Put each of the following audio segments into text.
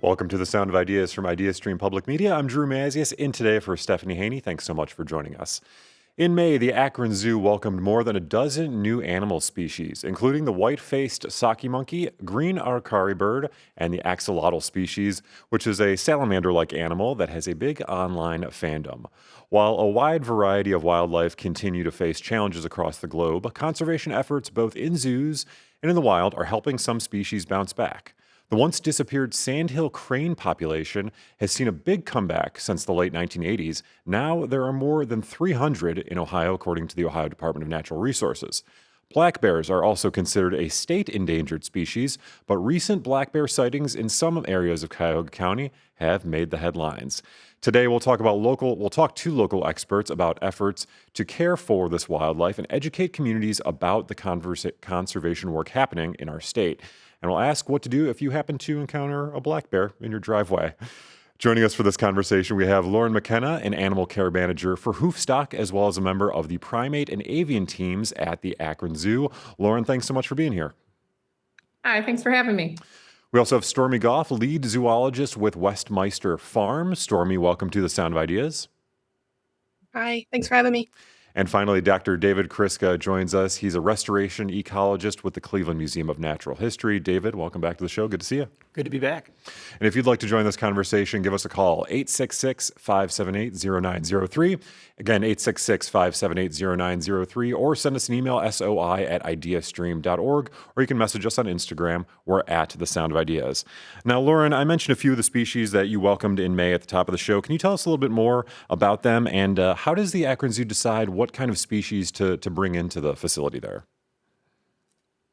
Welcome to the Sound of Ideas from IdeaStream Public Media. I'm Drew Mazius, in today for Stephanie Haney. Thanks so much for joining us. In May, the Akron Zoo welcomed more than a dozen new animal species, including the white-faced Saki monkey, green Arcari bird, and the axolotl species, which is a salamander-like animal that has a big online fandom. While a wide variety of wildlife continue to face challenges across the globe, conservation efforts both in zoos and in the wild are helping some species bounce back. The once disappeared sandhill crane population has seen a big comeback since the late 1980s. Now there are more than 300 in Ohio, according to the Ohio Department of Natural Resources. Black bears are also considered a state endangered species, but recent black bear sightings in some areas of Cuyahoga County have made the headlines. Today we'll talk to local experts about efforts to care for this wildlife and educate communities about the conservation work happening in our state. And we'll ask what to do if you happen to encounter a black bear in your driveway. Joining us for this conversation, we have Lauren McKenna, an animal care manager for Hoofstock, as well as a member of the primate and avian teams at the Akron Zoo. Lauren, thanks so much for being here. Hi, thanks for having me. We also have Stormy Goff, lead zoologist with Westmeister Farm. Stormy, welcome to the Sound of Ideas. Hi, thanks for having me. And finally, Dr. David Kryska joins us. He's a restoration ecologist with the Cleveland Museum of Natural History. David, welcome back to the show. Good to see you. Good to be back. And if you'd like to join this conversation, give us a call, 866-578-0903. Again, 866-578-0903, or send us an email, soi@ideastream.org, or you can message us on Instagram. We're at The Sound of Ideas. Now, Lauren, I mentioned a few of the species that you welcomed in May at the top of the show. Can you tell us a little bit more about them, and how does the Akron Zoo decide what kind of species to bring into the facility there?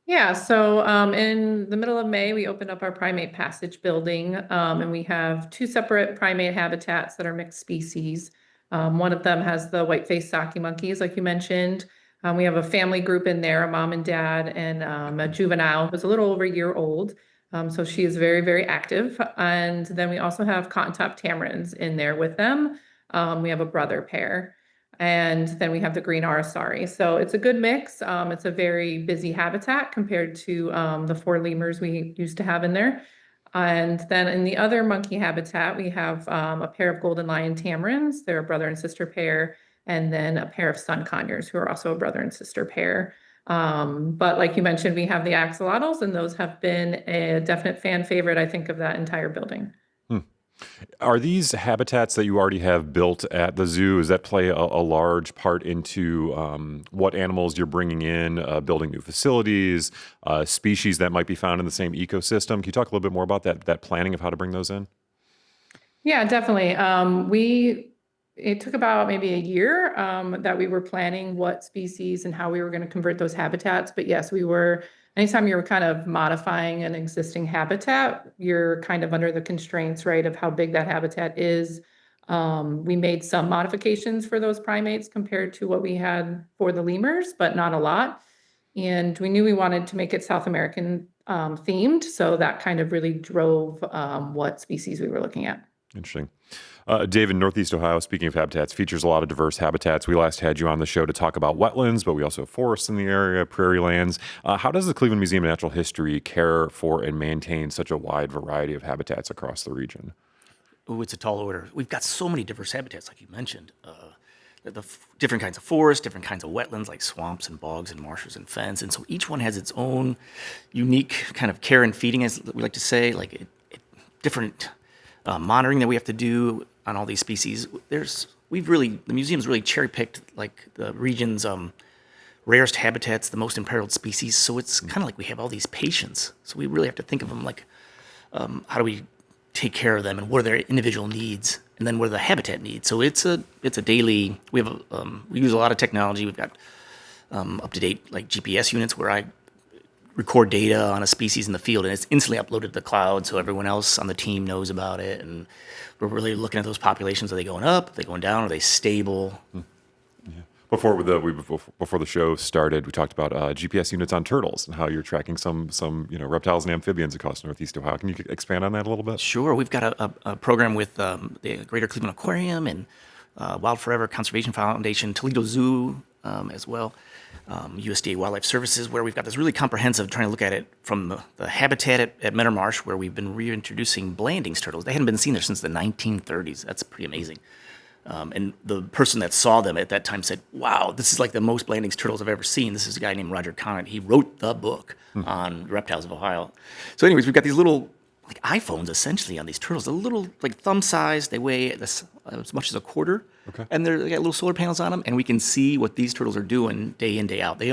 Yeah, so in the middle of May, we opened up our primate passage building, and we have two separate primate habitats that are mixed species. One of them has the white-faced Saki monkeys, like you mentioned. We have a family group in there, a mom and dad, and a juvenile who's a little over a year old. So she is very, very active. And then we also have cotton-top tamarins in there with them. We have a brother pair. And then we have the green aracari. So it's a good mix. It's a very busy habitat compared to the four lemurs we used to have in there. And then in the other monkey habitat, we have a pair of golden lion tamarins. They're a brother and sister pair. And then a pair of sun conures, who are also a brother and sister pair. But like you mentioned, we have the axolotls, and those have been a definite fan favorite, I think, of that entire building. Are these habitats that you already have built at the zoo, does that play a large part into what animals you're bringing in, building new facilities, species that might be found in the same ecosystem? Can you talk a little bit more about that planning of how to bring those in? Yeah, definitely. It took about maybe a year that we were planning what species and how we were going to convert those habitats. But yes, anytime you're kind of modifying an existing habitat, you're kind of under the constraints, right, of how big that habitat is. We made some modifications for those primates compared to what we had for the lemurs, but not a lot. And we knew we wanted to make it South American themed. So that kind of really drove what species we were looking at. Interesting. David, Northeast Ohio, speaking of habitats, features a lot of diverse habitats. We last had you on the show to talk about wetlands, but we also have forests in the area, prairie lands. How does the Cleveland Museum of Natural History care for and maintain such a wide variety of habitats across the region? Oh, it's a tall order. We've got so many diverse habitats, like you mentioned. Different kinds of forests, different kinds of wetlands, like swamps and bogs and marshes and fens. And so each one has its own unique kind of care and feeding, as we like to say, different monitoring that we have to do on all these species. The museum's really cherry-picked like the region's rarest habitats, the most imperiled species. So it's kind of like we have all these patients. So we really have to think of them like, how do we take care of them, and what are their individual needs, and then what are the habitat needs. So it's a daily. We use a lot of technology. We've got up-to-date like GPS units where I record data on a species in the field, and it's instantly uploaded to the cloud, so everyone else on the team knows about it. And we're really looking at those populations. Are they going up? Are they going down? Are they stable? Yeah. Before the show started, we talked about GPS units on turtles and how you're tracking some reptiles and amphibians across Northeast Ohio. Can you expand on that a little bit? Sure. We've got a program with the Greater Cleveland Aquarium and Wild Forever Conservation Foundation, Toledo Zoo, as well. USDA Wildlife Services, where we've got this really comprehensive, trying to look at it from the habitat at Meadowmarsh, where we've been reintroducing Blanding's turtles. They hadn't been seen there since the 1930s. That's pretty amazing. And the person that saw them at that time said, wow, this is like the most Blanding's turtles I've ever seen. This is a guy named Roger Conant. He wrote the book on reptiles of Ohio. So anyways, we've got these little like iPhones essentially on these turtles. They're little like thumb size. They weigh as much as a quarter. Okay. And they got little solar panels on them. And we can see what these turtles are doing day in, day out. They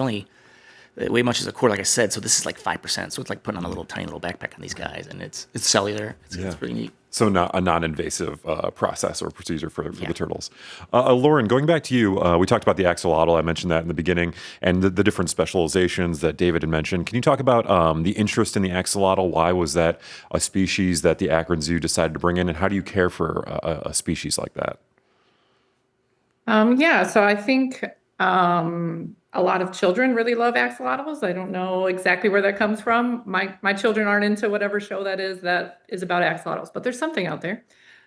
weigh much as a quarter, like I said. So this is like 5%. So it's like putting on a tiny little backpack on these guys. And it's cellular. It's pretty neat. So not a non-invasive process or procedure for the turtles. Lauren, going back to you, we talked about the axolotl. I mentioned that in the beginning, and the different specializations that David had mentioned. Can you talk about the interest in the axolotl? Why was that a species that the Akron Zoo decided to bring in, and how do you care for a species like that? So I think a lot of children really love axolotls. I don't know exactly where that comes from. My children aren't into whatever show that is about axolotls, but there's something out there.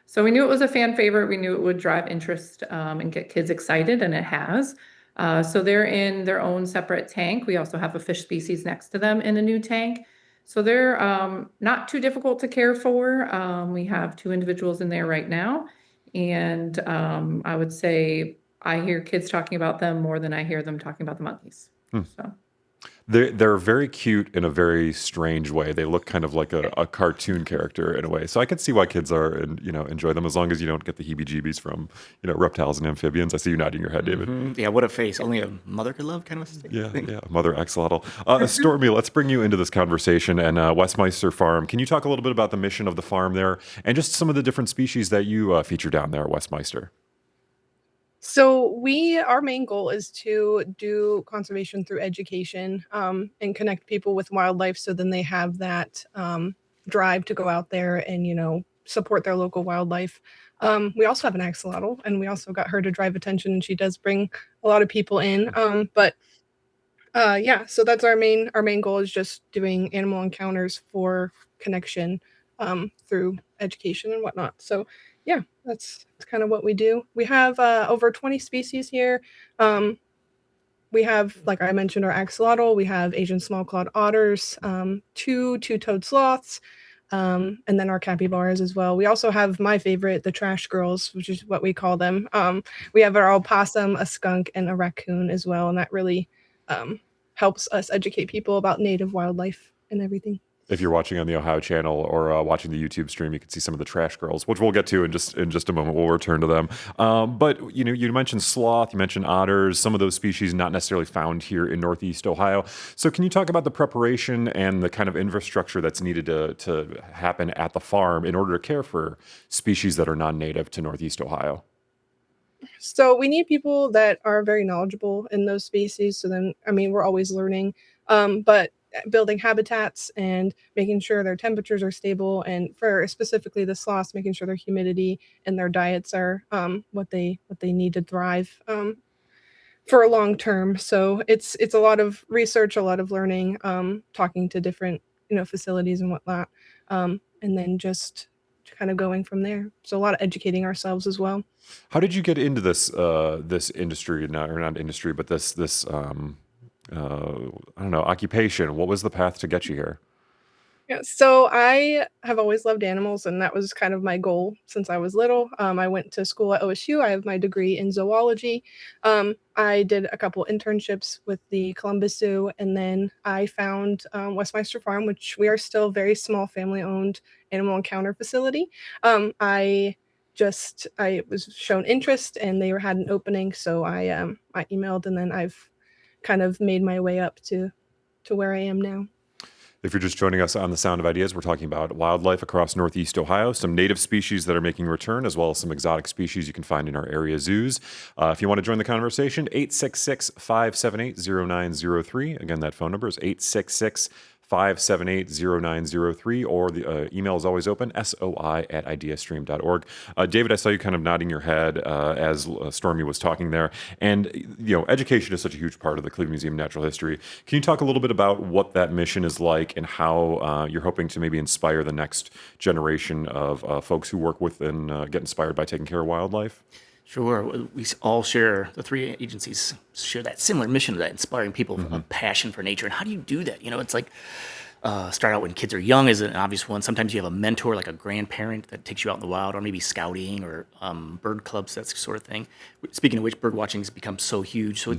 So we knew it was a fan favorite. We knew it would drive interest and get kids excited, and it has. So they're in their own separate tank. We also have a fish species next to them in a new tank. So they're not too difficult to care for. We have 2 individuals in there right now. And I would say I hear kids talking about them more than I hear them talking about the monkeys. So They're very cute in a very strange way. They look kind of like a cartoon character in a way. So I can see why kids enjoy them, as long as you don't get the heebie-jeebies from reptiles and amphibians. I see you nodding your head, David. Mm-hmm. Yeah, what a face. Only a mother could love, kind of a thing. Yeah, mother axolotl. Stormy, let's bring you into this conversation. And Westmeister Farm, can you talk a little bit about the mission of the farm there and just some of the different species that you feature down there at Westmeister? So our main goal is to do conservation through education, and connect people with wildlife, so then they have that drive to go out there and support their local wildlife. We also have an axolotl, and we also got her to drive attention, and she does bring a lot of people in. So that's our main goal, is just doing animal encounters for connection through education and whatnot. So yeah, that's kind of what we do. We have over 20 species here. We have, like I mentioned, our axolotl. We have Asian small-clawed otters, 2 two-toed sloths, and then our capybaras as well. We also have my favorite, the trash girls, which is what we call them. We have our opossum, a skunk, and a raccoon as well, and that really helps us educate people about native wildlife and everything. If you're watching on the Ohio Channel or watching the YouTube stream, you can see some of the trash girls, which we'll get to in just a moment. We'll return to them. But you mentioned sloth, you mentioned otters, some of those species not necessarily found here in Northeast Ohio. So can you talk about the preparation and the kind of infrastructure that's needed to happen at the farm in order to care for species that are non-native to Northeast Ohio? So we need people that are very knowledgeable in those species. So then, we're always learning, but building habitats and making sure their temperatures are stable, and for specifically the sloths, making sure their humidity and their diets are what they need to thrive for a long term. So it's a lot of research, a lot of learning, talking to different facilities and whatnot, and then just kind of going from there. So a lot of educating ourselves as well. How did you get into this industry, not industry, but this I don't know, occupation? What was the path to get you here? Yeah, so I have always loved animals, and that was kind of my goal since I was little. I went to school at OSU. I have my degree in zoology. I did a couple internships with the Columbus Zoo, and then I found Westmeister Farm, which we are still a very small family-owned animal encounter facility. I was shown interest, and they had an opening, so I emailed, and then I've kind of made my way up to where I am now. If you're just joining us on The Sound of Ideas, we're talking about wildlife across Northeast Ohio, some native species that are making a return, as well as some exotic species you can find in our area zoos. If you want to join the conversation, 866-578-0903. Again, that phone number is 866-578-0903, or the email is always open, soi@ideastream.org. David, I saw you kind of nodding your head as Stormy was talking there. And, education is such a huge part of the Cleveland Museum of Natural History. Can you talk a little bit about what that mission is like and how you're hoping to maybe inspire the next generation of folks who work with and get inspired by taking care of wildlife? Sure. All share, the three agencies share that similar mission of that, inspiring people with a passion for nature. And how do you do that? It's like start out when kids are young is an obvious one. Sometimes you have a mentor, like a grandparent that takes you out in the wild, or maybe scouting or bird clubs, that sort of thing. Speaking of which, bird watching has become so huge. So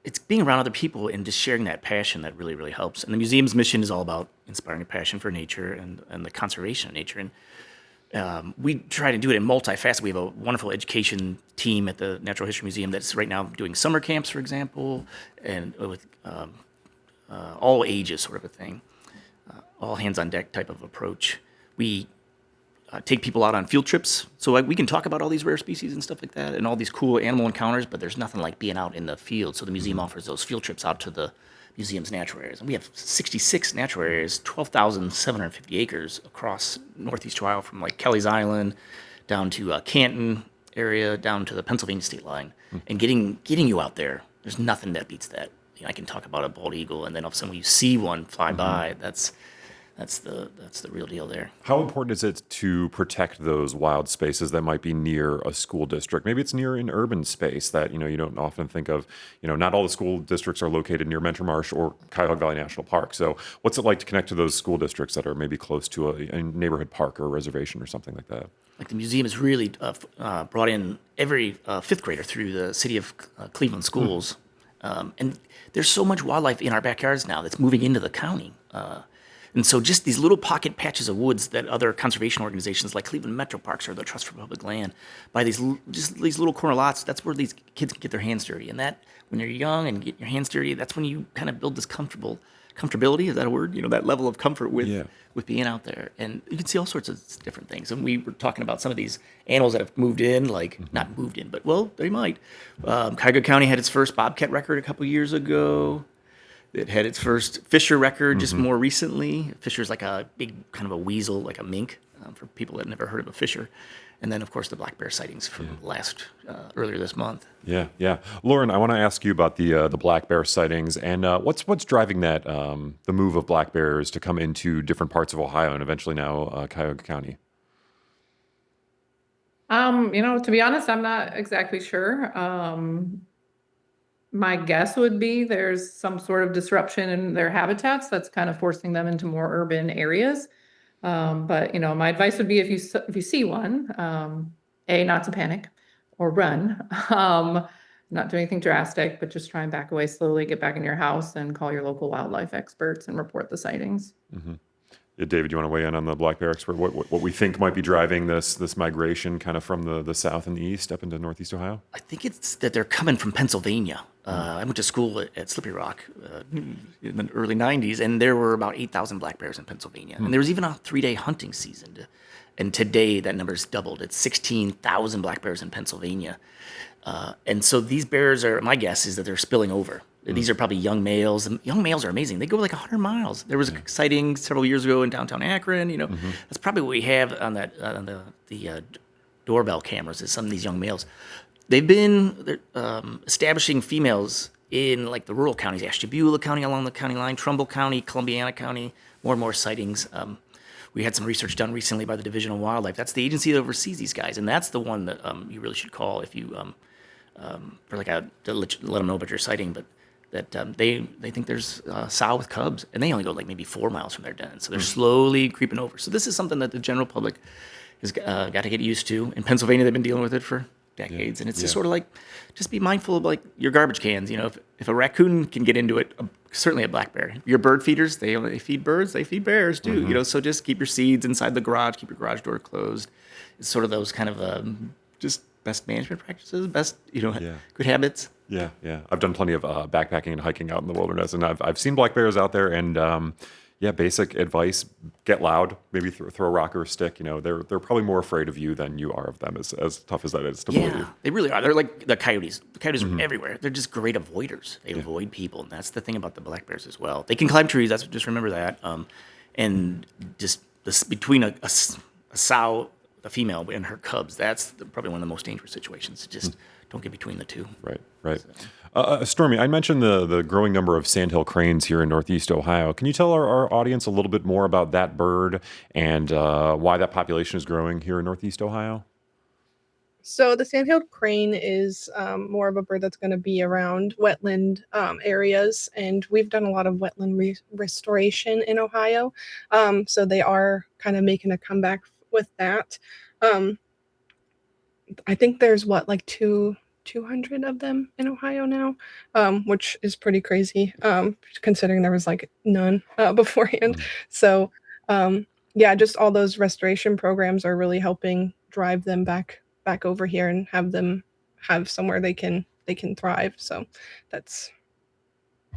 it's being around other people and just sharing that passion that really, really helps. And the museum's mission is all about inspiring a passion for nature and the conservation of nature. And we try to do it in multifaceted. We have a wonderful education team at the Natural History Museum that's right now doing summer camps, for example, and with all ages sort of a thing, all hands on deck type of approach. We take people out on field trips, so we can talk about all these rare species and stuff like that, and all these cool animal encounters. But there's nothing like being out in the field. So the museum offers those field trips out to the museum's natural areas. And we have 66 natural areas, 12,750 acres across Northeast Ohio, from like Kelly's Island down to Canton area, down to the Pennsylvania state line. And getting you out there, there's nothing that beats that. I can talk about a bald eagle, and then all of a sudden when you see one fly by, that's the real deal there. How important is it to protect those wild spaces that might be near a school district? Maybe it's near an urban space that you don't often think of. Not all the school districts are located near Mentor Marsh or Cuyahoga Valley National Park. So what's it like to connect to those school districts that are maybe close to a neighborhood park or a reservation or something like that? Like the museum has really brought in every fifth grader through the city of Cleveland schools. And there's so much wildlife in our backyards now that's moving into the county. And so just these little pocket patches of woods that other conservation organizations like Cleveland Metro Parks or the Trust for Public Land buy these little corner lots, that's where these kids can get their hands dirty. And that, when you're young and get your hands dirty, that's when you kind of build this comfortability, is that a word? That level of comfort with being out there. And you can see all sorts of different things. And we were talking about some of these animals that have moved in, not moved in, but well, they might. Cuyahoga County had its first bobcat record a couple years ago. It had its first Fisher record just more recently. Fisher's like a big kind of a weasel, like a mink, for people that have never heard of a Fisher. And then, of course, the black bear sightings from earlier this month. Yeah. Lauren, I want to ask you about the black bear sightings and what's driving that the move of black bears to come into different parts of Ohio and eventually now Cuyahoga County. To be honest, I'm not exactly sure. My guess would be there's some sort of disruption in their habitats that's kind of forcing them into more urban areas. But my advice would be if you see one, not to panic or run. Not do anything drastic, but just try and back away slowly, get back in your house and call your local wildlife experts and report the sightings. Yeah, David, do you want to weigh in on the black bear expert? What we think might be driving this migration kind of from the south and the east up into Northeast Ohio? I think it's that they're coming from Pennsylvania. I went to school at Slippery Rock in the early 90s, and there were about 8,000 black bears in Pennsylvania. And there was even a 3-day hunting season. And today that number's doubled. It's 16,000 black bears in Pennsylvania. And so these bears my guess is that they're spilling over. These are probably young males. And young males are amazing. They go like 100 miles. There was a sighting several years ago in downtown Akron. That's probably what we have on the doorbell cameras is some of these young males. They've been establishing females in like the rural counties, Ashtabula County along the county line, Trumbull County, Columbiana County, more and more sightings. We had some research done recently by the Division of Wildlife. That's the agency that oversees these guys, and that's the one that you really should call if you for to let them know about your sighting. But that they think there's sow with cubs, and they only go like maybe 4 miles from their den, so they're slowly creeping over. So this is something that the general public has got to get used to. In Pennsylvania, they've been dealing with it for decades, and it's just sort of like, just be mindful of like your garbage cans. If a raccoon can get into it, certainly a black bear. Your bird feeders, they feed birds, they feed bears too. So just keep your seeds inside the garage, keep your garage door closed. It's sort of those kind of just best management practices, best good habits. Yeah. I've done plenty of backpacking and hiking out in the wilderness, and I've seen black bears out there. And basic advice: get loud. Maybe throw a rock or a stick. They're probably more afraid of you than you are of them. As tough as that is to believe. They really are. They're like the coyotes. The coyotes are everywhere. They're just great avoiders. They avoid people, and that's the thing about the black bears as well. They can climb trees. Just remember that. And just between a sow, the female, and her cubs, that's probably one of the most dangerous situations. Just don't get between the two. Right. Stormy, I mentioned the growing number of sandhill cranes here in Northeast Ohio. Can you tell our audience a little bit more about that bird and why that population is growing here in Northeast Ohio? So the sandhill crane is more of a bird that's going to be around wetland areas, and we've done a lot of wetland restoration in Ohio. So they are kind of making a comeback with that. Um, I think there's what, like 200 of them in Ohio now, which is pretty crazy, considering there was like none beforehand. Mm. So yeah, just all those restoration programs are really helping drive them back over here and have them have somewhere they can thrive. So that's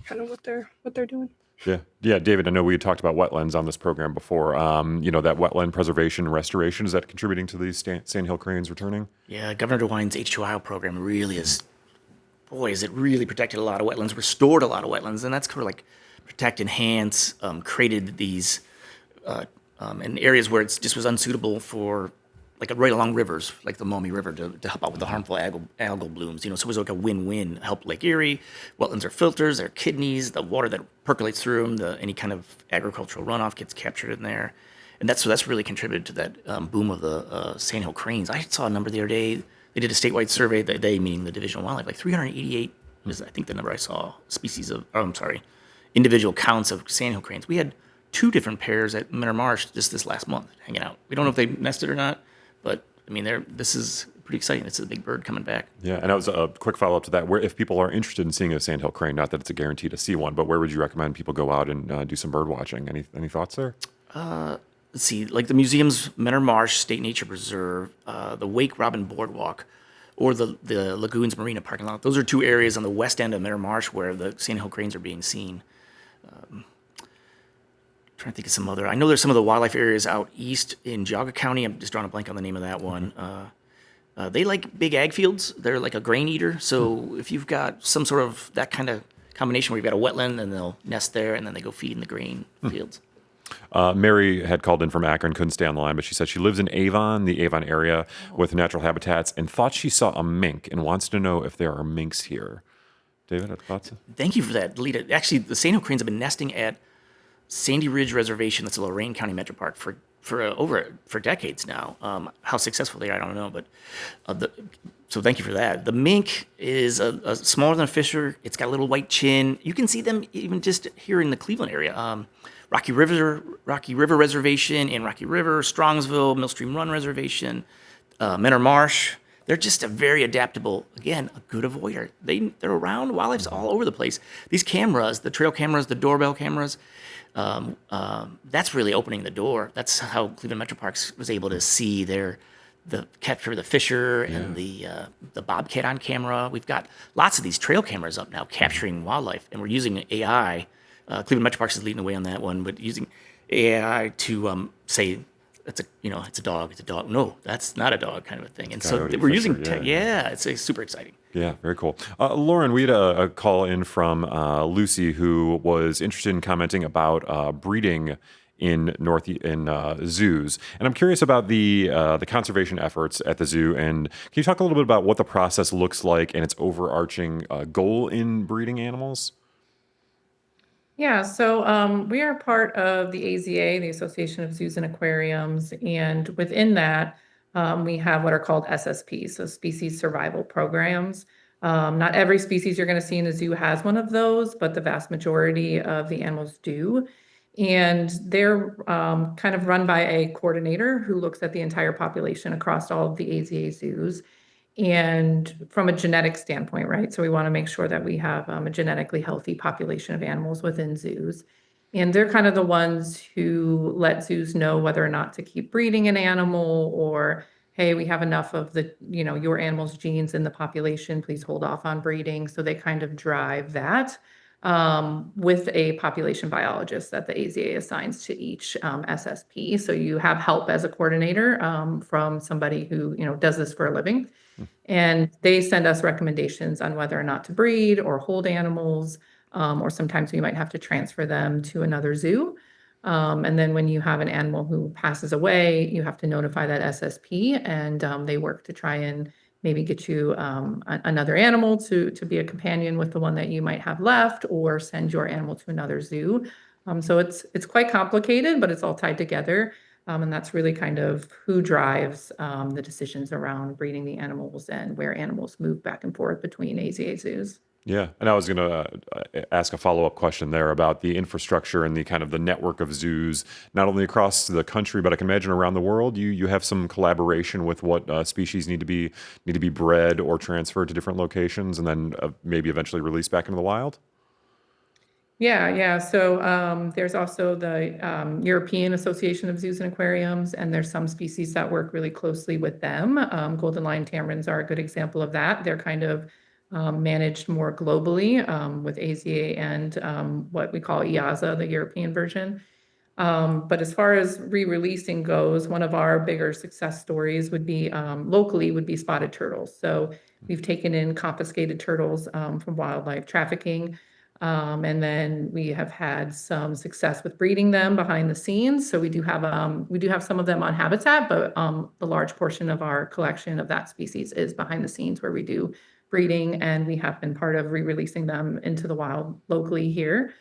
kind of what they're doing. Yeah, yeah, David. I know we had talked about wetlands on this program before. That wetland preservation and restoration, is that contributing to these sandhill cranes returning? Yeah, Governor DeWine's H2IO program really is, boy, has it really protected a lot of wetlands, restored a lot of wetlands, and that's kind of like protect, enhance, created these in areas where it just was unsuitable for, like right along rivers, like the Maumee River, to help out with the harmful algal blooms. So it was like a win-win. Help Lake Erie. Wetlands are filters, they're kidneys. The water that percolates through them, any kind of agricultural runoff gets captured in there, and that's really contributed to that boom of the sandhill cranes. I saw a number the other day. They did a statewide survey. They meaning the Division of Wildlife, like 388 is I think the number I saw. Species of, individual counts of sandhill cranes. We had 2 different pairs at Minter Marsh just this last month hanging out. We don't know if they nested or not. But I mean, this is pretty exciting. It's a big bird coming back. Yeah, and that was a quick follow up to that. Where, if people are interested in seeing a sandhill crane, not that it's a guarantee to see one, but where would you recommend people go out and do some bird watching? Any thoughts there? Let's see, like the museum's Menor Marsh State Nature Preserve, the Wake Robin Boardwalk, or the Lagoons Marina parking lot. Those are 2 areas on the west end of Menor Marsh where the sandhill cranes are being seen. Trying to think of some other. I know there's some of the wildlife areas out east in Geauga County. I'm just drawing a blank on the name of that one. They like big ag fields. They're like a grain eater. So if you've got some sort of that kind of combination where you've got a wetland and they'll nest there and then they go feed in the grain fields. Mary had called in from Akron, couldn't stay on the line, but she said she lives in Avon, the Avon area, with natural habitats, and thought she saw a mink and wants to know if there are minks here. David, thoughts? Thank you for that, Lita. Actually, the sandhill cranes have been nesting at Sandy Ridge Reservation, that's a Lorain County Metro Park, for decades now. How successful they are, I don't know, but so thank you for that. The mink is a smaller than a fisher. It's got a little white chin. You can see them even just here in the Cleveland area. Rocky River Reservation in Rocky River, Strongsville, Millstream Run Reservation, Menor Marsh. They're just a very adaptable, again, a good avoider. They're around. Wildlife's all over the place. These cameras, the trail cameras, the doorbell cameras, that's really opening the door. That's how Cleveland Metro Parks was able to see the capture the fisher and the bobcat on camera. We've got lots of these trail cameras up now capturing wildlife, and we're using AI. Cleveland Metro Parks is leading the way on that one, but using AI to say it's a dog. It's a dog. No, that's not a dog, kind of a thing. And so we're using it's super exciting. Yeah, very cool. Lauren, we had a call in from Lucy, who was interested in commenting about breeding in zoos, and I'm curious about the conservation efforts at the zoo. And can you talk a little bit about what the process looks like and its overarching goal in breeding animals? Yeah, so we are part of the AZA, the Association of Zoos and Aquariums, and within that, we have what are called SSPs, so species survival programs. Not every species you're going to see in the zoo has one of those, but the vast majority of the animals do. And they're kind of run by a coordinator who looks at the entire population across all of the AZA zoos. And from a genetic standpoint, right? So we want to make sure that we have a genetically healthy population of animals within zoos. And they're kind of the ones who let zoos know whether or not to keep breeding an animal, or, hey, we have enough of your animal's genes in the population, please hold off on breeding. So they kind of drive that with a population biologist that the AZA assigns to each SSP. So you have help as a coordinator from somebody who, does this for a living. And they send us recommendations on whether or not to breed or hold animals, or sometimes we might have to transfer them to another zoo. And then when you have an animal who passes away, you have to notify that SSP, and they work to try and maybe get you another animal to be a companion with the one that you might have left, or send your animal to another zoo. So it's quite complicated, but it's all tied together. And that's really kind of who drives the decisions around breeding the animals and where animals move back and forth between AZA zoos. Yeah, and I was going to ask a follow-up question there about the infrastructure and the kind of the network of zoos, not only across the country, but I can imagine around the world. You have some collaboration with what species need to be bred or transferred to different locations, and then maybe eventually released back into the wild. Yeah. So there's also the European Association of Zoos and Aquariums, and there's some species that work really closely with them. Golden lion tamarins are a good example of that. They're kind of managed more globally with AZA and what we call EAZA, the European version. But as far as re-releasing goes, one of our bigger success stories would be locally would be spotted turtles. So we've taken in confiscated turtles from wildlife trafficking. And then we have had some success with breeding them behind the scenes. So we do have some of them on habitat, but the large portion of our collection of that species is behind the scenes where we do breeding, and we have been part of re-releasing them into the wild locally here.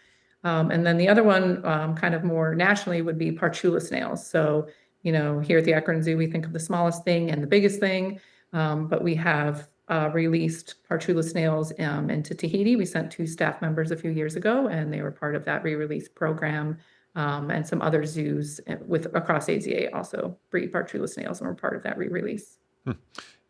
And then the other one, kind of more nationally, would be Parchula snails. So, here at the Akron Zoo, we think of the smallest thing and the biggest thing, but we have released Parchula snails into Tahiti. We sent 2 staff members a few years ago, and they were part of that re-release program. And some other zoos across AZA also breed Parchula snails and were part of that re-release.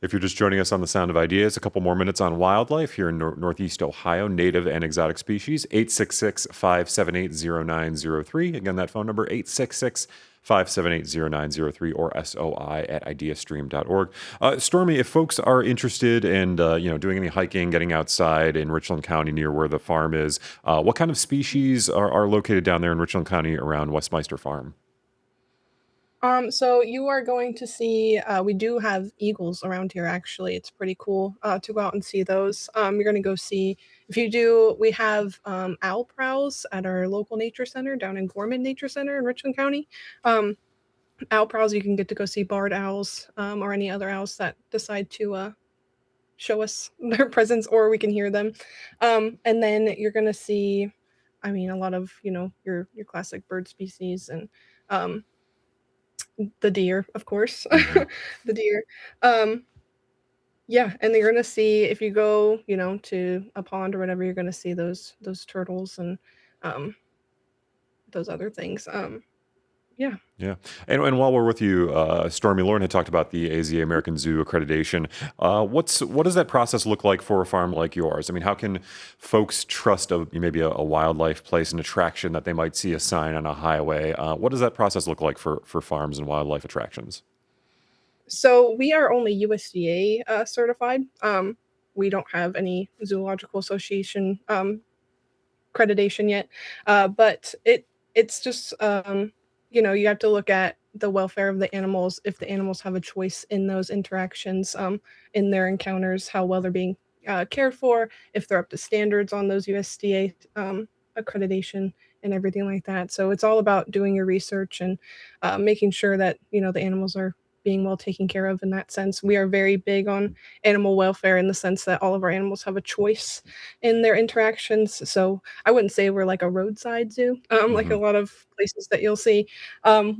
If you're just joining us on The Sound of Ideas, a couple more minutes on wildlife here in Northeast Ohio, native and exotic species, 866-578-0903. Again, that phone number, 866-578-0903 or soi@ideastream.org. Stormy, if folks are interested in doing any hiking, getting outside in Richland County near where the farm is, what kind of species are located down there in Richland County around Westmeister Farm? So you are going to see, we do have eagles around here, actually. It's pretty cool to go out and see those. You're going to go see, if you do, we have owl prowls at our local nature center down in Gorman Nature Center in Richland County. Owl prowls, you can get to go see barred owls or any other owls that decide to show us their presence, or we can hear them. And then you're going to see, a lot of, your classic bird species and the deer, of course. Mhm. The deer. Yeah, and you're gonna see if you go, to a pond or whatever, you're gonna see those turtles and um those other things. Yeah. Yeah. And while we're with you, Stormy, Lauren had talked about the AZA American Zoo accreditation. What does that process look like for a farm like yours? I mean, how can folks trust maybe a wildlife place, an attraction that they might see a sign on a highway? What does that process look like for farms and wildlife attractions? So we are only USDA certified. We don't have any zoological association accreditation yet. But it's just you have to look at the welfare of the animals, if the animals have a choice in those interactions, in their encounters, how well they're being cared for, if they're up to standards on those USDA accreditation and everything like that. So it's all about doing your research and making sure that the animals are being well taken care of in that sense. We are very big on animal welfare in the sense that all of our animals have a choice in their interactions. So I wouldn't say we're like a roadside zoo, like a Hmm. lot of places that you'll see.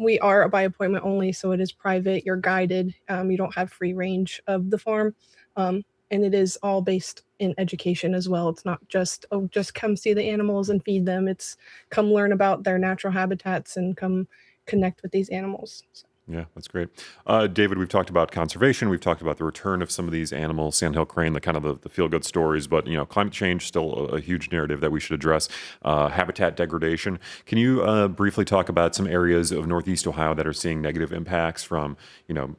We are by appointment only, so it is private. You're guided. You don't have free range of the farm. And it is all based in education as well. It's not just, oh, just come see the animals and feed them. It's come learn about their natural habitats and come connect with these animals. So. Yeah, that's great. David, we've talked about conservation. We've talked about the return of some of these animals, sandhill crane, the kind of the feel-good stories. But climate change still a huge narrative that we should address. Habitat degradation. Can you briefly talk about some areas of Northeast Ohio that are seeing negative impacts from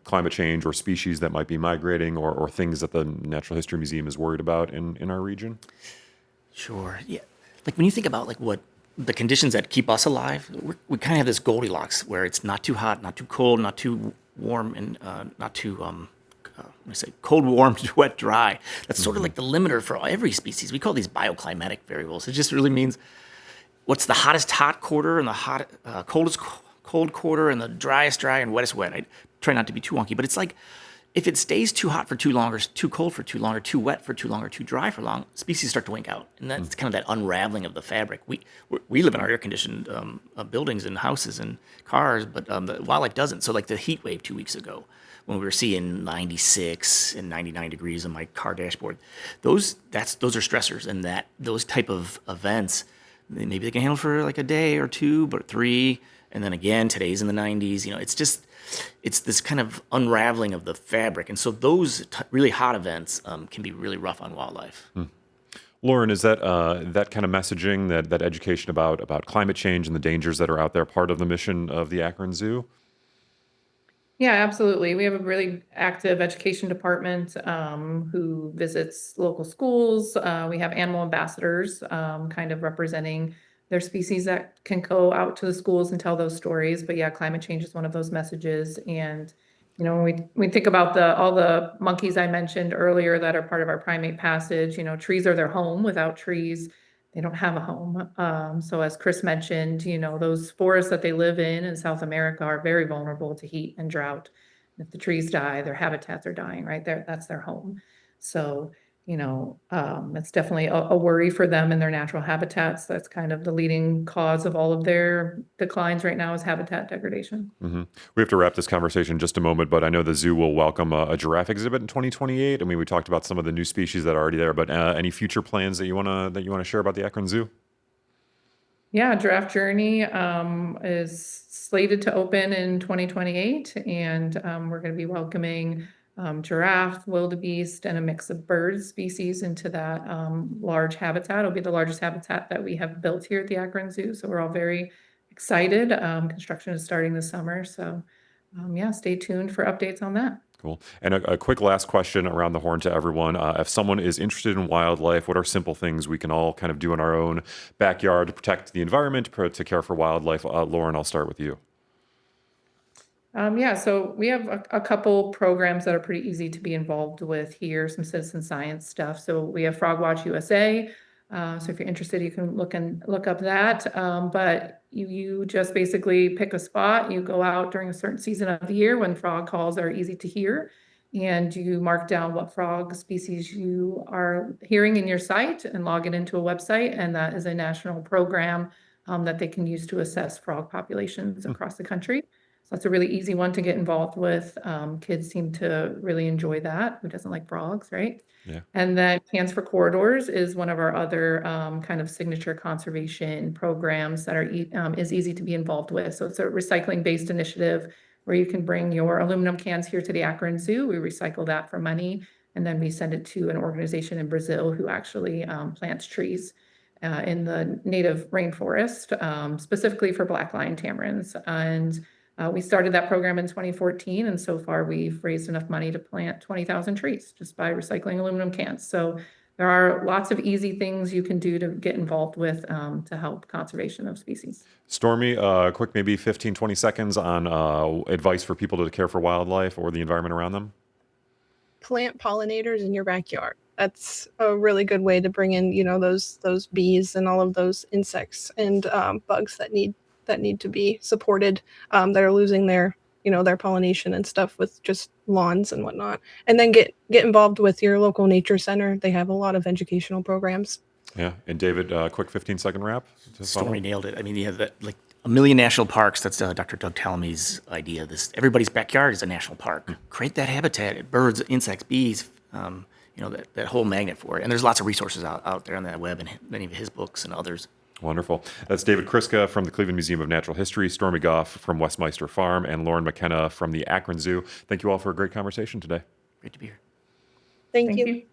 climate change or species that might be migrating or things that the Natural History Museum is worried about in our region? Sure. Yeah. Like when you think about like what the conditions that keep us alive, we kind of have this Goldilocks where it's not too hot, not too cold, not too warm, and not too I say cold, warm, wet, dry. That's sort of like the limiter for every species. We call these bioclimatic variables. It just really means what's the hottest hot quarter and the coldest cold quarter and the driest dry and wettest wet. I try not to be too wonky, but it's like if it stays too hot for too long, or too cold for too long, or too wet for too long, or too dry for long, species start to wink out, and that's kind of that unraveling of the fabric. We live in our air-conditioned buildings and houses and cars, but the wildlife doesn't. So like the heat wave 2 weeks ago, when we were seeing 96 and 99 degrees on my car dashboard, those are stressors, and that those type of events, maybe they can handle for like a day or two, but 3, and then again today's in the 90s. It's this kind of unraveling of the fabric, and so those really hot events can be really rough on wildlife. Lauren, is that that kind of messaging, that education about climate change and the dangers that are out there, part of the mission of the Akron Zoo? Yeah, absolutely. We have a really active education department who visits local schools. We have animal ambassadors kind of representing their species that can go out to the schools and tell those stories. But yeah, climate change is one of those messages. And when we think about all the monkeys I mentioned earlier that are part of our primate passage, trees are their home. Without trees, they don't have a home. So as Chris mentioned, those forests that they live in South America are very vulnerable to heat and drought. If the trees die, their habitats are dying, right? That's their home. So, it's definitely a worry for them in their natural habitats. That's kind of the leading cause of all of their declines right now is habitat degradation. We have to wrap this conversation in just a moment, but I know the zoo will welcome a giraffe exhibit in 2028. I mean, we talked about some of the new species that are already there, but any future plans that you wanna share about the Akron Zoo? Yeah, Giraffe Journey is slated to open in 2028, and we're going to be welcoming giraffe, wildebeest, and a mix of bird species into that large habitat. It'll be the largest habitat that we have built here at the Akron Zoo, so we're all very excited. Construction is starting this summer, so yeah, stay tuned for updates on that. Cool. And a quick last question around the horn to everyone. If someone is interested in wildlife, what are simple things we can all kind of do in our own backyard to protect the environment, to care for wildlife? Lauren, I'll start with you. Yeah, so we have a couple programs that are pretty easy to be involved with here, some citizen science stuff. So we have Frog Watch USA. So if you're interested, you can look up that. But you just basically pick a spot. You go out during a certain season of the year when frog calls are easy to hear, and you mark down what frog species you are hearing in your site and log it into a website. And that is a national program that they can use to assess frog populations across the country. So that's a really easy one to get involved with. Kids seem to really enjoy that. Who doesn't like frogs, right? Yeah. And then Cans for Corridors is one of our other kind of signature conservation programs that is easy to be involved with. So it's a recycling-based initiative where you can bring your aluminum cans here to the Akron Zoo. We recycle that for money, and then we send it to an organization in Brazil who actually plants trees in the native rainforest, specifically for black lion tamarins. And we started that program in 2014, and so far we've raised enough money to plant 20,000 trees just by recycling aluminum cans. So there are lots of easy things you can do to get involved with to help conservation of species. Stormy, quick, maybe 15, 20 seconds on advice for people to care for wildlife or the environment around them. Plant pollinators in your backyard. That's a really good way to bring in, those bees and all of those insects and bugs that need to be supported, that are losing their pollination and stuff with just lawns and whatnot. And then get involved with your local nature center. They have a lot of educational programs. Yeah. And David, quick 15-second wrap. Stormy nailed it. I mean, you have like a million national parks. That's Dr. Doug Tallamy's idea. Everybody's backyard is a national park. Create that habitat, birds, insects, bees, that whole magnet for it. And there's lots of resources out there on that web and many of his books and others. Wonderful. That's David Kriska from the Cleveland Museum of Natural History, Stormy Goff from Westmeister Farm, and Lauren McKenna from the Akron Zoo. Thank you all for a great conversation today. Great to be here. Thank you.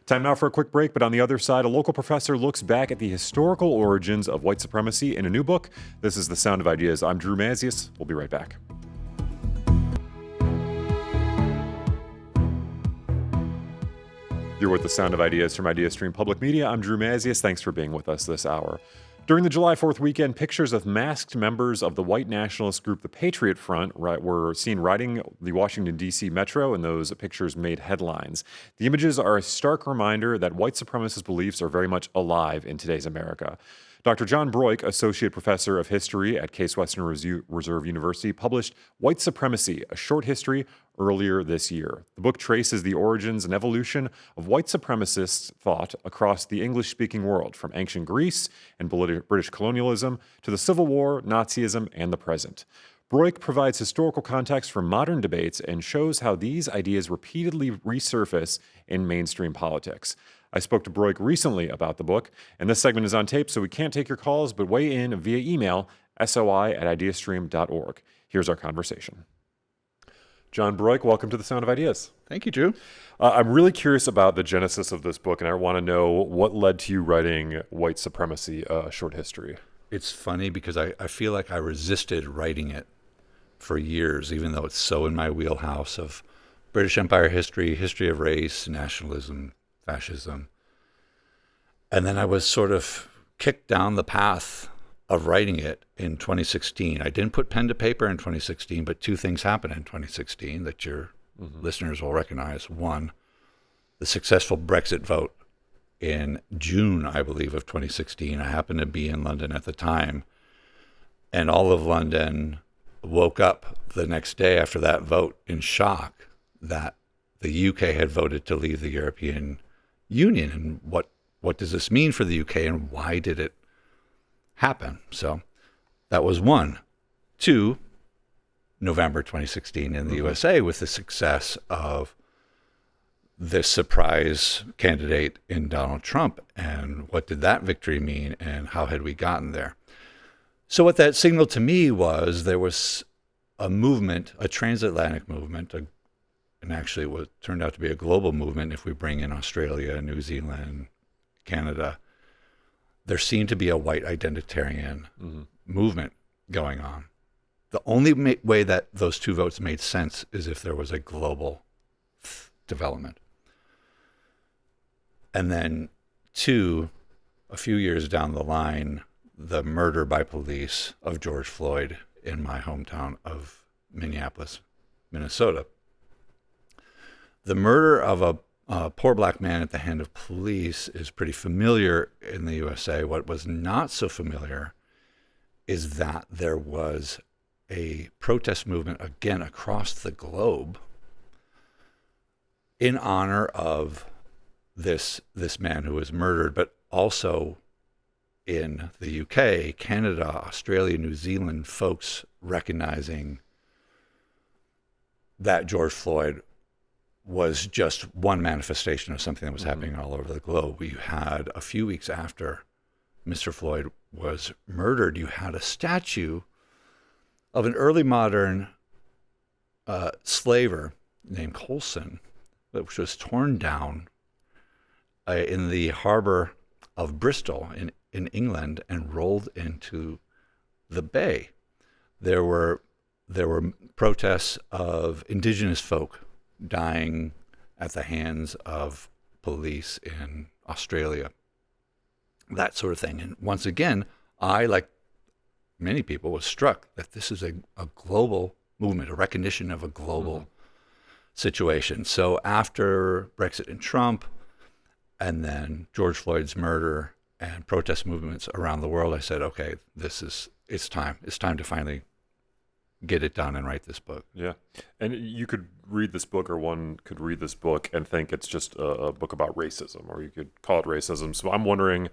Time now for a quick break, but on the other side, a local professor looks back at the historical origins of white supremacy in a new book. This is The Sound of Ideas. I'm Drew Mazius. We'll be right back. You're with The Sound of Ideas from IdeaStream Public Media. I'm Drew Mazius. Thanks for being with us this hour. During the July 4th weekend, pictures of masked members of the white nationalist group, the Patriot Front, were seen riding the Washington, D.C. metro, and those pictures made headlines. The images are a stark reminder that white supremacist beliefs are very much alive in today's America. Dr. John Broik, Associate Professor of History at Case Western Reserve University, published White Supremacy, A Short History earlier this year. The book traces the origins and evolution of white supremacist thought across the English-speaking world, from ancient Greece and British colonialism to the Civil War, Nazism, and the present. Broik provides historical context for modern debates and shows how these ideas repeatedly resurface in mainstream politics. I spoke to Broik recently about the book, and this segment is on tape, so we can't take your calls, but weigh in via email, soi@ideastream.org. Here's our conversation. John Broik, welcome to the Sound of Ideas. Thank you, Drew. I'm really curious about the genesis of this book, and I want to know what led to you writing White Supremacy, A Short History. It's funny because I feel like I resisted writing it for years, even though it's so in my wheelhouse of British Empire history, history of race, nationalism, fascism. And then I was sort of kicked down the path of writing it in 2016. I didn't put pen to paper in 2016, but two things happened in 2016 that your listeners will recognize. One, the successful Brexit vote in June, I believe, of 2016. I happened to be in London at the time, and all of London woke up the next day after that vote in shock that the UK had voted to leave the European Union. And what does this mean for the UK, and why did it happen? So that was one. Two, November 2016 in the USA, with the success of this surprise candidate in Donald Trump. And what did that victory mean, and how had we gotten there? So what that signaled to me was there was a movement, a transatlantic movement, and actually what turned out to be a global movement if we bring in Australia, New Zealand, Canada. There seemed to be a white identitarian movement going on. The only way that those two votes made sense is if there was a global development. And then two, a few years down the line, the murder by police of George Floyd in my hometown of Minneapolis, Minnesota. The murder of a poor black man at the hand of police is pretty familiar in the USA. What was not so familiar is that there was a protest movement, again, across the globe in honor of this man who was murdered, but also in the UK, Canada, Australia, New Zealand, folks recognizing that George Floyd was just one manifestation of something that was happening all over the globe. You had, a few weeks after Mr. Floyd was murdered, you had a statue of an early modern slaver named Colson, which was torn down in the harbor of Bristol in England and rolled into the bay. There were protests of indigenous folk dying at the hands of police in Australia, that sort of thing. And once again, I, like many people, was struck that this is a global movement, a recognition of a global situation. So after Brexit and Trump, and then George Floyd's murder and protest movements around the world, I said, okay, it's time. It's time to finally get it done and write this book. Yeah. And you could read this book, or one could read this book and think it's just a book about racism, or you could call it racism. So I'm wondering,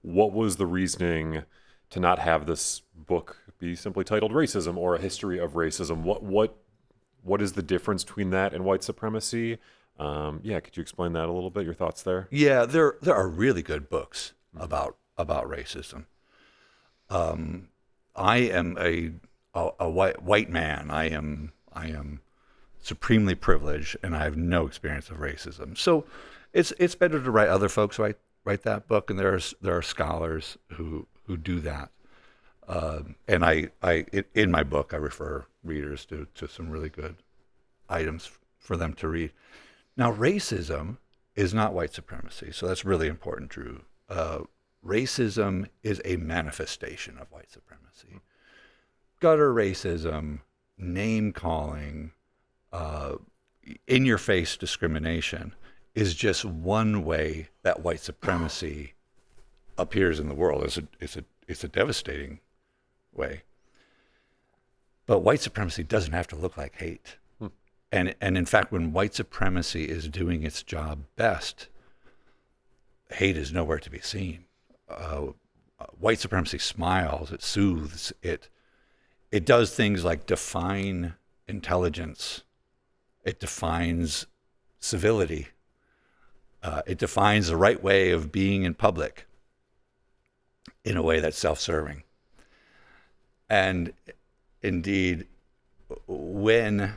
what was the reasoning to not have this book be simply titled Racism, or A History of Racism? What is the difference between that and white supremacy? Could you explain that a little bit, your thoughts there? Yeah, there are really good books about racism. I am a white man. I am supremely privileged, and I have no experience of racism. So it's better to write other folks write that book, and there are scholars who do that. And in my book, I refer readers to some really good items for them to read. Now, racism is not white supremacy, so that's really important, Drew. Racism is a manifestation of white supremacy. Gutter racism, name-calling, in-your-face discrimination is just one way that white supremacy appears in the world. it's a devastating way. But white supremacy doesn't have to look like hate. And in fact, when white supremacy is doing its job best, hate is nowhere to be seen. White supremacy smiles, it soothes, it does things like define intelligence, it defines civility, it defines the right way of being in public in a way that's self-serving. And indeed, when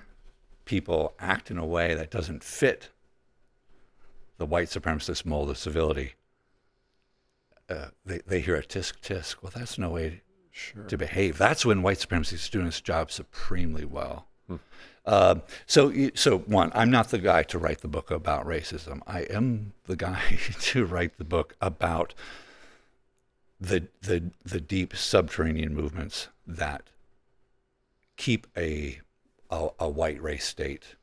people act in a way that doesn't fit the white supremacist mold of civility, they hear a tisk tisk. Well, that's no way to behave. That's when white supremacy is doing its job supremely well. So one, I'm not the guy to write the book about racism. I am the guy to write the book about the deep subterranean movements that keep a white race state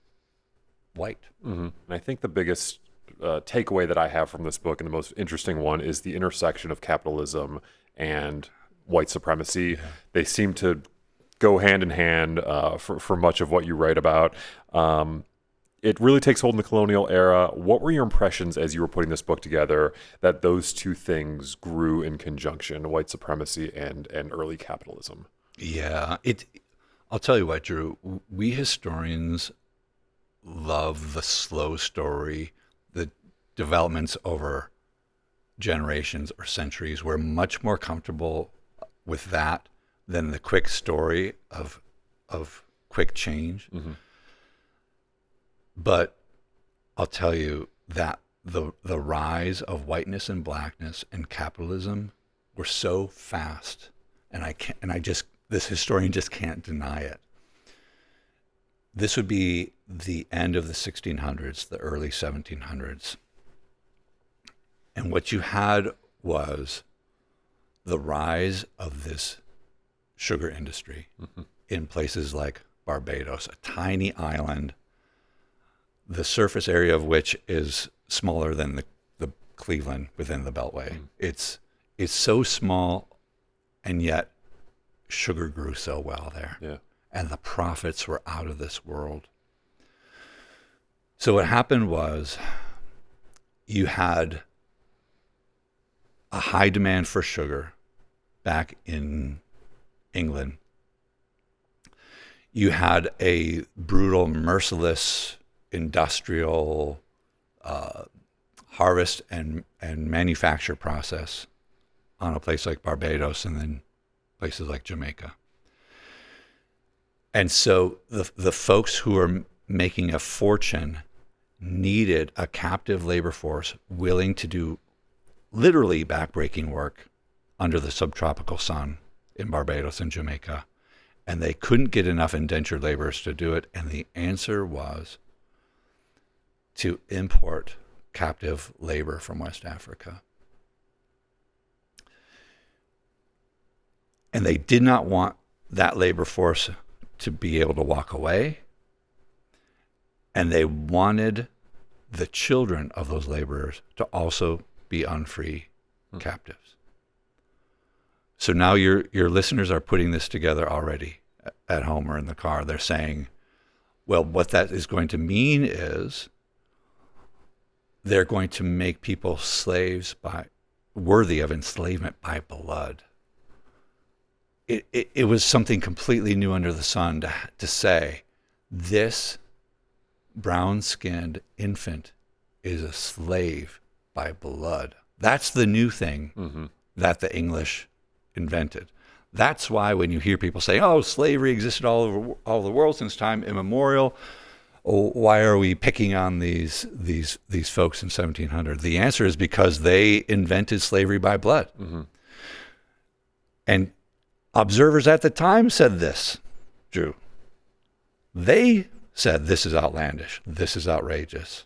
white. And I think the biggest takeaway that I have from this book, and the most interesting one, is the intersection of capitalism and white supremacy. They seem to go hand in hand for much of what you write about. It really takes hold in the colonial era. What were your impressions as you were putting this book together that those two things grew in conjunction, white supremacy and early capitalism? Yeah, I'll tell you what, Drew, we historians love the slow story, the developments over generations or centuries. We're much more comfortable with that than the quick story of quick change. But I'll tell you that the rise of whiteness and blackness and capitalism were so fast, this historian just can't deny it. This would be the end of the 1600s, the early 1700s. And what you had was the rise of this sugar industry in places like Barbados, a tiny island, the surface area of which is smaller than the Cleveland within the Beltway. It's so small, and yet sugar grew so well there. Yeah. And the profits were out of this world. So what happened was you had a high demand for sugar back in England. You had a brutal, merciless industrial harvest and manufacture process on a place like Barbados and then places like Jamaica. And so the folks who are making a fortune needed a captive labor force willing to do literally backbreaking work under the subtropical sun in Barbados and Jamaica. And they couldn't get enough indentured laborers to do it. And the answer was to import captive labor from West Africa. And they did not want that labor force to be able to walk away. And they wanted the children of those laborers to also be unfree captives. So now your listeners are putting this together already at home or in the car. They're saying, well, what that is going to mean is they're going to make people slaves worthy of enslavement by blood. It was something completely new under the sun to say, this brown-skinned infant is a slave by blood. That's the new thing that the English invented. That's why when you hear people say, oh, slavery existed all over the world since time immemorial, why are we picking on these folks in 1700? The answer is because they invented slavery by blood. And observers at the time said this, Drew. They said, this is outlandish, this is outrageous.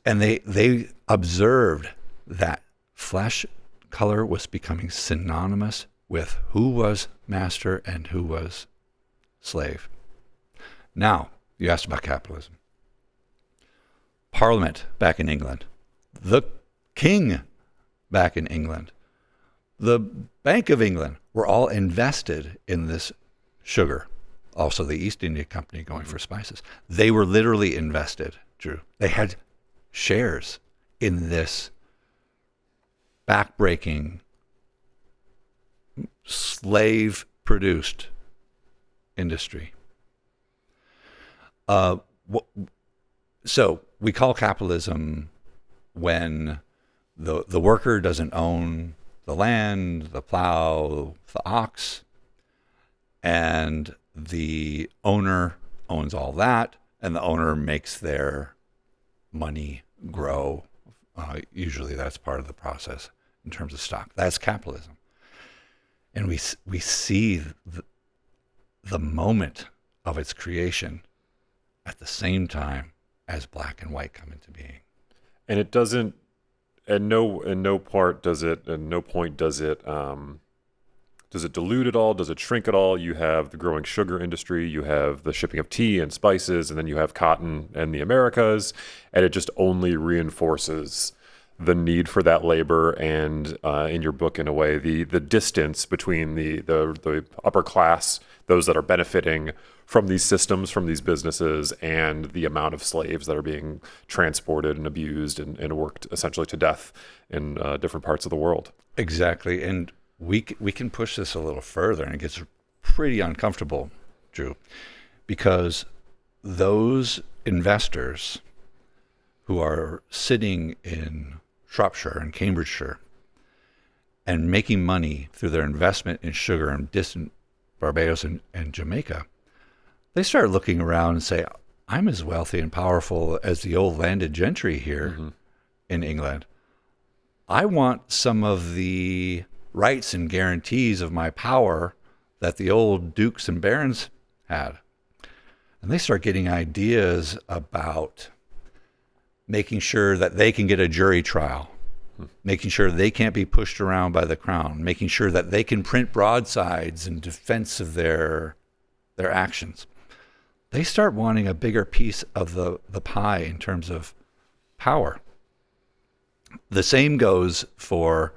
And they observed that flesh color was becoming synonymous with who was master and who was slave. Now, you asked about capitalism. Parliament back in England, the king back in England, The Bank of England were all invested in this sugar. Also, the East India Company going for spices. They were literally invested, Drew. They had shares in this backbreaking, slave-produced industry. So we call capitalism when the worker doesn't own the land, the plow, the ox, and the owner owns all that, and the owner makes their money grow. Usually that's part of the process in terms of stock. That's capitalism. And we see the moment of its creation at the same time as black and white come into being. And it doesn't, at no point does it dilute at all? Does it shrink at all? You have the growing sugar industry, you have the shipping of tea and spices, and then you have cotton and the Americas, and it just only reinforces the need for that labor. And in your book, in a way, the distance between the upper class, those that are benefiting from these systems, from these businesses, and the amount of slaves that are being transported and abused and worked essentially to death in different parts of the world. Exactly. And we can push this a little further, and it gets pretty uncomfortable, Drew, because those investors who are sitting in Shropshire and Cambridgeshire and making money through their investment in sugar in distant Barbados and Jamaica, they start looking around and say, I'm as wealthy and powerful as the old landed gentry here in England. I want some of the rights and guarantees of my power that the old dukes and barons had. And they start getting ideas about making sure that they can get a jury trial, making sure they can't be pushed around by the crown, making sure that they can print broadsides in defense of their actions. They start wanting a bigger piece of the pie in terms of power. The same goes for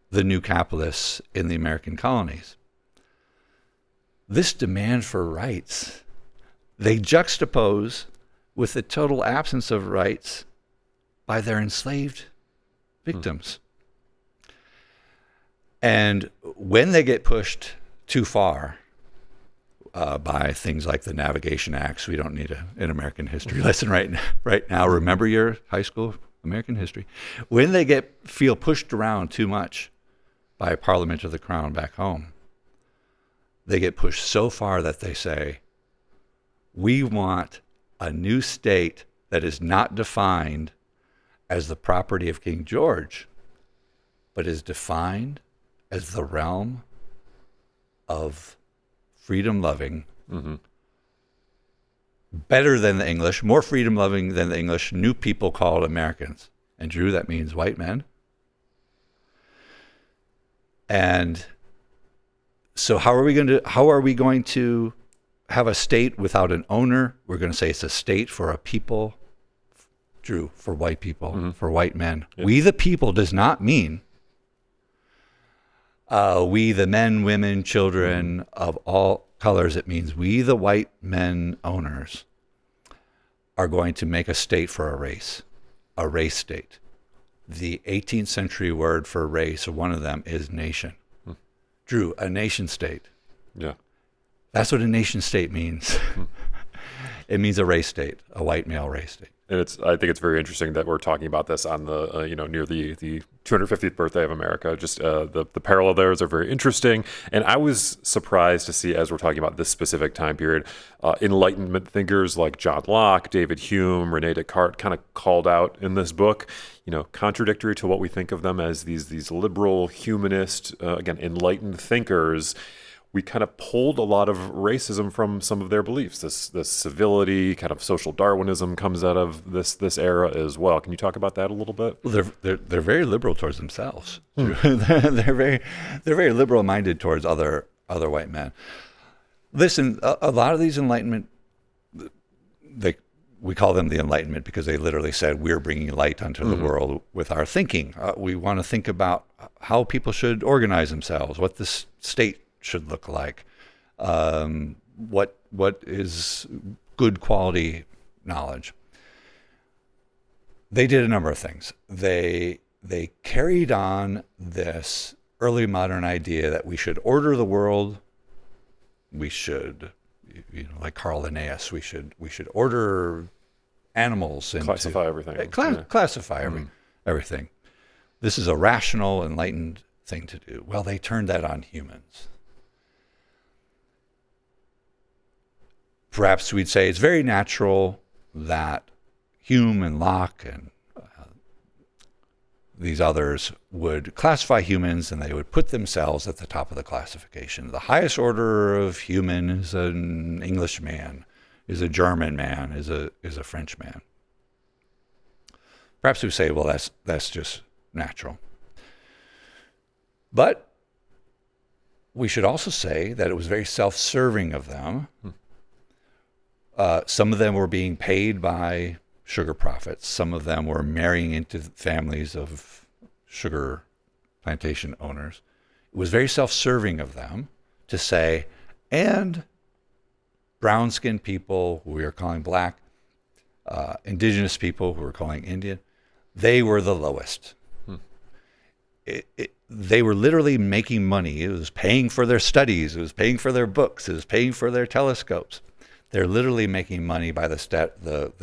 the new capitalists in the American colonies. This demand for rights, they juxtapose with the total absence of rights by their enslaved victims. And when they get pushed too far by things like the Navigation Acts, we don't need an American history lesson right now. Remember your high school American history. When they feel pushed around too much by Parliament or the Crown back home, they get pushed so far that they say, we want a new state that is not defined as the property of King George, but is defined as the realm of freedom-loving, better than the English, more freedom-loving than the English, new people called Americans. And Drew, that means white men. And so how are we going to have a state without an owner? We're going to say it's a state for a people, Drew, for white people, for white men. Yep. We the people does not mean we the men, women, children of all colors. It means we the white men owners are going to make a state for a race state. The 18th century word for race, one of them is nation. Drew, a nation state. Yeah. That's what a nation state means. It means a race state, a white male race state. And I think it's very interesting that we're talking about this on the, near the 250th birthday of America. Just the parallel there are very interesting. And I was surprised to see, as we're talking about this specific time period, Enlightenment thinkers like John Locke, David Hume, Rene Descartes kind of called out in this book, contradictory to what we think of them as these liberal, humanist, again, enlightened thinkers. We kind of pulled a lot of racism from some of their beliefs. This civility, kind of social Darwinism comes out of this era as well. Can you talk about that a little bit? Well, they're very liberal towards themselves. they're very liberal minded towards other white men. Listen, a lot of these Enlightenment, we call them the Enlightenment because they literally said we're bringing light onto the world with our thinking. We want to think about how people should organize themselves, what the state should look like, what is good quality knowledge. They did a number of things. They carried on this early modern idea that we should order the world. We should, like Carl Linnaeus, we should order animals into Classify everything. classify everything. This is a rational, enlightened thing to do. Well, they turned that on humans. Perhaps we'd say it's very natural that Hume and Locke and these others would classify humans, and they would put themselves at the top of the classification. The highest order of human is an English man, is a German man, is a French man. Perhaps we say, well, that's just natural. But we should also say that it was very self-serving of them. Some of them were being paid by sugar profits. Some of them were marrying into families of sugar plantation owners. It was very self-serving of them to say, and brown-skinned people who we are calling black, indigenous people who we're calling Indian, they were the lowest. They were literally making money. It was paying for their studies. It was paying for their books. It was paying for their telescopes. They're literally making money by the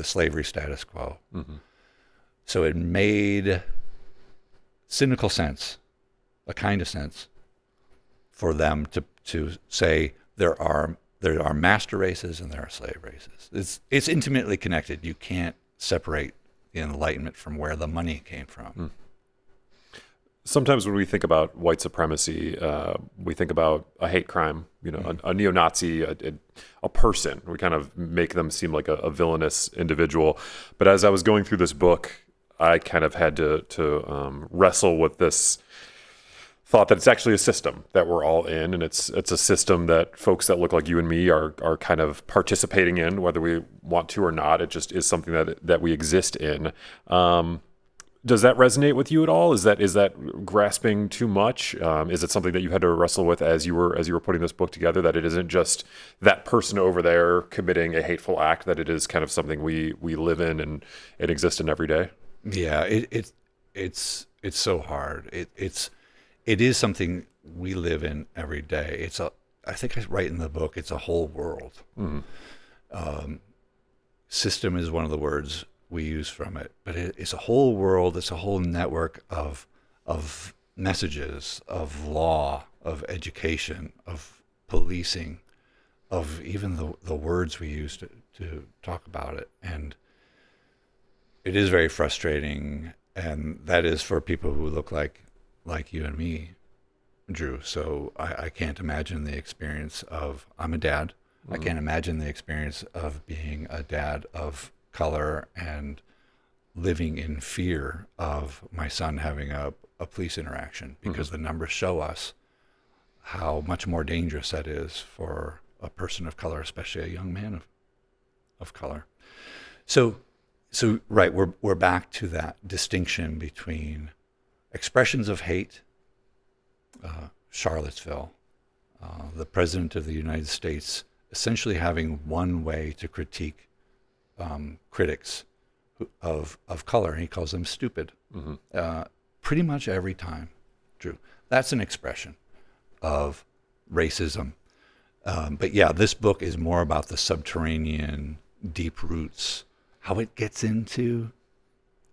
slavery status quo. So it made cynical sense, a kind of sense, for them to say there are master races and there are slave races. It's intimately connected. You can't separate the Enlightenment from where the money came from. Sometimes when we think about white supremacy, we think about a hate crime, a neo-Nazi, a person. We kind of make them seem like a villainous individual. But as I was going through this book, I kind of had to wrestle with this thought that it's actually a system that we're all in, and it's a system that folks that look like you and me are kind of participating in, whether we want to or not. It just is something that we exist in. Does that resonate with you at all? Is that grasping too much? Is it something that you had to wrestle with as you were putting this book together, that it isn't just that person over there committing a hateful act, that it is kind of something we live in and exist in every day? Yeah, it's so hard. It is something we live in every day. I think I write in the book, it's a whole world. System is one of the words we use from it, but it's a whole world. It's a whole network of messages, of law, of education, of policing, of even the words we use to talk about it. And it is very frustrating, and that is for people who look like you and me, Drew. So I can't imagine the experience of, I'm a dad. I can't imagine the experience of being a dad of color and living in fear of my son having a police interaction, because the numbers show us how much more dangerous that is for a person of color, especially a young man of color. So right, we're back to that distinction between expressions of hate, Charlottesville, the President of the United States essentially having one way to critique critics of color, and he calls them stupid. Pretty much every time, Drew. That's an expression of racism. But yeah, this book is more about the subterranean, deep roots, how it gets into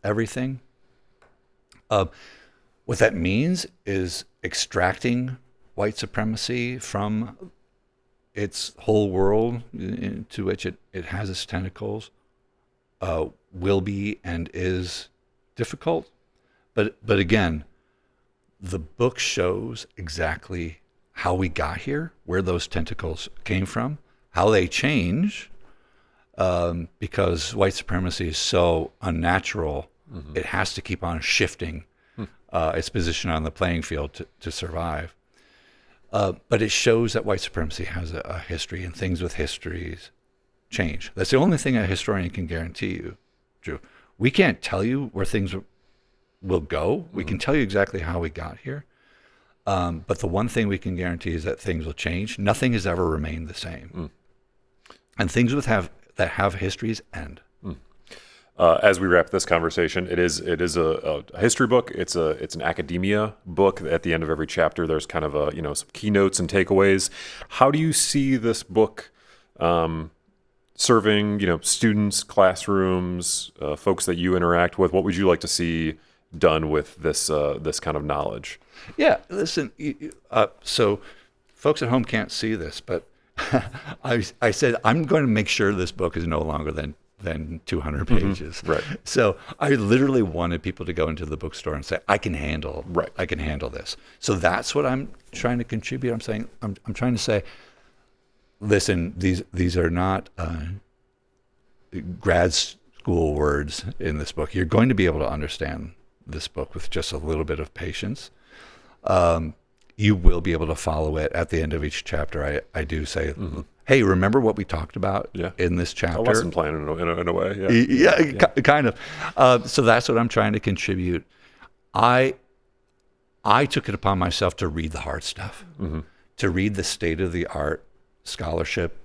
everything. What that means is extracting white supremacy from its whole world into which it has its tentacles, will be and is difficult. But again, the book shows exactly how we got here, where those tentacles came from, how they change, because white supremacy is so unnatural, it has to keep on shifting its position on the playing field to survive. But it shows that white supremacy has a history, and things with histories change. That's the only thing a historian can guarantee you, Drew. We can't tell you where things will go. We can tell you exactly how we got here. But the one thing we can guarantee is that things will change. Nothing has ever remained the same. And things that have histories end. As we wrap this conversation, it is a history book. It's an academia book. At the end of every chapter, there's kind of some keynotes and takeaways. How do you see this book serving students, classrooms, folks that you interact with? What would you like to see done with this kind of knowledge? Yeah, listen. So, folks at home can't see this, but I said I'm going to make sure this book is no longer than 200 pages. Right. So I literally wanted people to go into the bookstore and say, I can handle this. So that's what I'm trying to contribute. I'm saying, I'm trying to say, listen, these are not grad school words in this book. You're going to be able to understand this book with just a little bit of patience. You will be able to follow it at the end of each chapter. I do say, hey, remember what we talked about in this chapter? A lesson plan in a way. Kind of. So that's what I'm trying to contribute. I took it upon myself to read the hard stuff, to read the state-of-the-art scholarship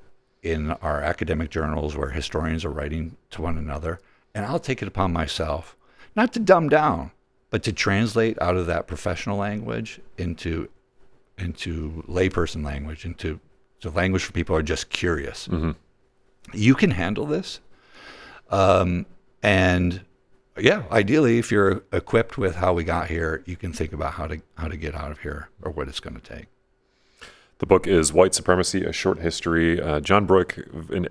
in our academic journals where historians are writing to one another. And I'll take it upon myself, not to dumb down, but to translate out of that professional language into layperson language, into language for people who are just curious. You can handle this. And yeah, ideally, if you're equipped with how we got here, you can think about how to get out of here or what it's going to take. The book is White Supremacy, A Short History. John Broik,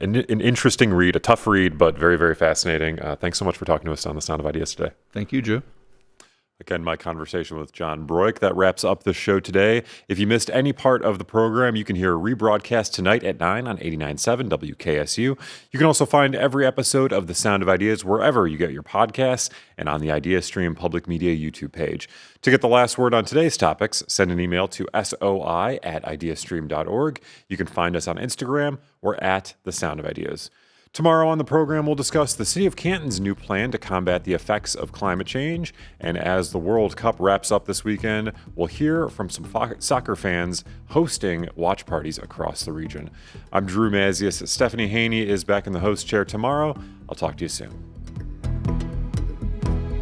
an interesting read, a tough read, but very, very fascinating. Thanks so much for talking to us on The Sound of Ideas today. Thank you, Drew. Again, my conversation with John Broik. That wraps up the show today. If you missed any part of the program, you can hear a rebroadcast tonight at 9 on 89.7 WKSU. You can also find every episode of The Sound of Ideas wherever you get your podcasts and on the IdeaStream Public Media YouTube page. To get the last word on today's topics, send an email to soi@ideastream.org. You can find us on Instagram or at The Sound of Ideas. Tomorrow on the program, we'll discuss the City of Canton's new plan to combat the effects of climate change. And as the World Cup wraps up this weekend, we'll hear from some soccer fans hosting watch parties across the region. I'm Drew Mazius. Stephanie Haney is back in the host chair tomorrow. I'll talk to you soon.